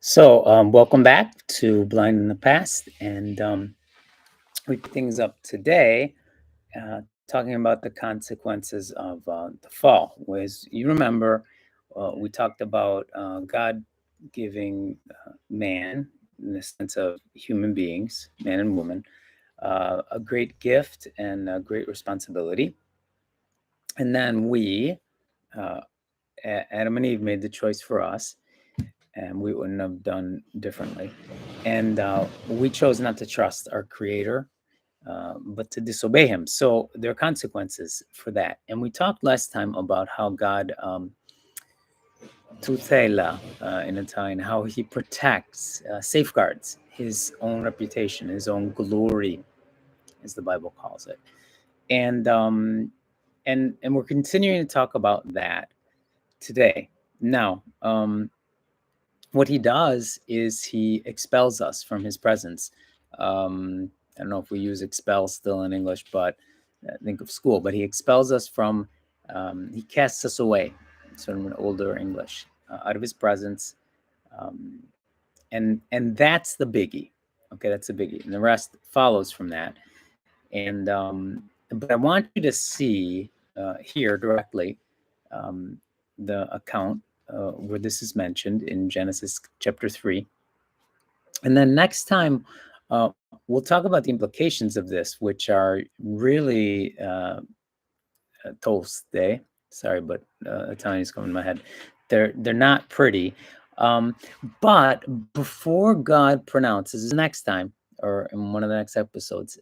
Welcome back to Blind in the Past, and we pick things up today, talking about the consequences of the fall. As you remember, we talked about God giving man, in the sense of human beings, man and woman, a great gift and a great responsibility, and then uh, Adam and Eve, made the choice for us, and we wouldn't have done differently. And we chose not to trust our Creator, but to disobey Him. So there are consequences for that. And we talked last time about how God, tutela in Italian, how He protects, safeguards His own reputation, His own glory, as the Bible calls it. And we're continuing to talk about that today. Now, what He does is He expels us from His presence. I don't know if we use expel still in English, but think of school. But He expels us from, He casts us away, sort of an older English, out of His presence, um, and that's the biggie. Okay, that's the biggie, and the rest follows from that. And but I want you to see here directly the account where this is mentioned in Genesis chapter 3. And then next time, we'll talk about the implications of this, which are really toste. Sorry, but Italian is coming in my head. They're not pretty. But before God pronounces next time, or in one of the next episodes,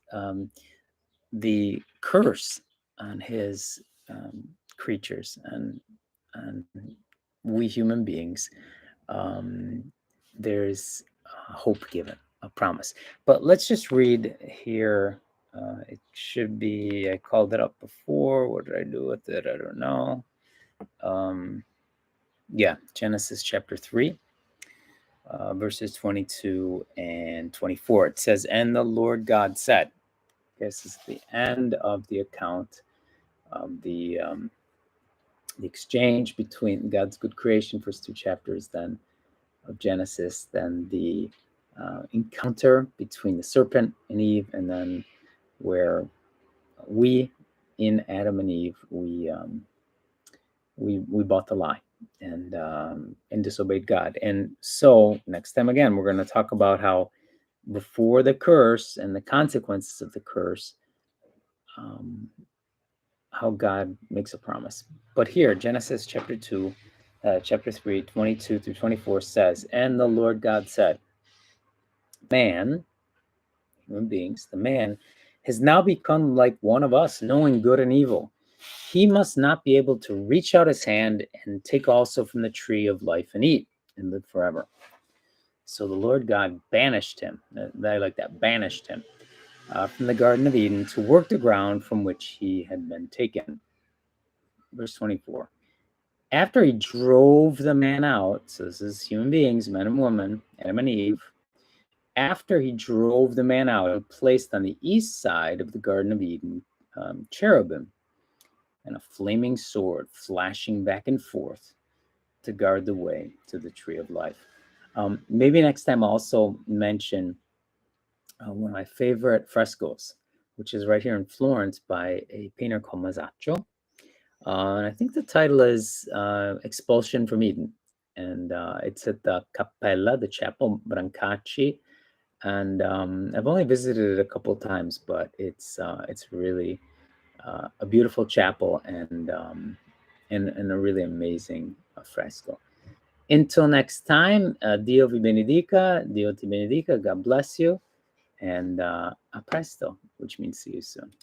the curse on His creatures and we human beings, there's hope given, a promise. But let's just read here. It should be, I called it up before. What did I do with it? I don't know. Yeah, Genesis chapter 3, verses 22 and 24. It says, "And the Lord God said," this is the end of the account of the exchange between God's good creation, first two chapters, then of Genesis, then the encounter between the serpent and Eve, and then where we, in Adam and Eve, we bought the lie and disobeyed God. And so next time again, we're going to talk about how before the curse and the consequences of the curse, how God makes a promise. But here, Genesis chapter 2, chapter 3, 22 through 24 says, "And the Lord God said, man," human beings, "the man has now become like one of us, knowing good and evil. He must not be able to reach out his hand and take also from the tree of life and eat and live forever. So the Lord God banished him," I like that, banished him, "from the Garden of Eden to work the ground from which he had been taken." Verse 24. "After he drove the man out," so this is human beings, men and women, Adam and Eve. "After he drove the man out, he placed on the east side of the Garden of Eden cherubim and a flaming sword flashing back and forth to guard the way to the tree of life." Maybe next time I'll also mention one of my favorite frescoes, which is right here in Florence by a painter called Masaccio. And I think the title is Expulsion from Eden. And it's at the Cappella, the Chapel Brancacci. And I've only visited it a couple of times, but it's really a beautiful chapel and a really amazing fresco. Until next time, Dio vi benedica, Dio ti benedica, God bless you, and a presto, which means see you soon.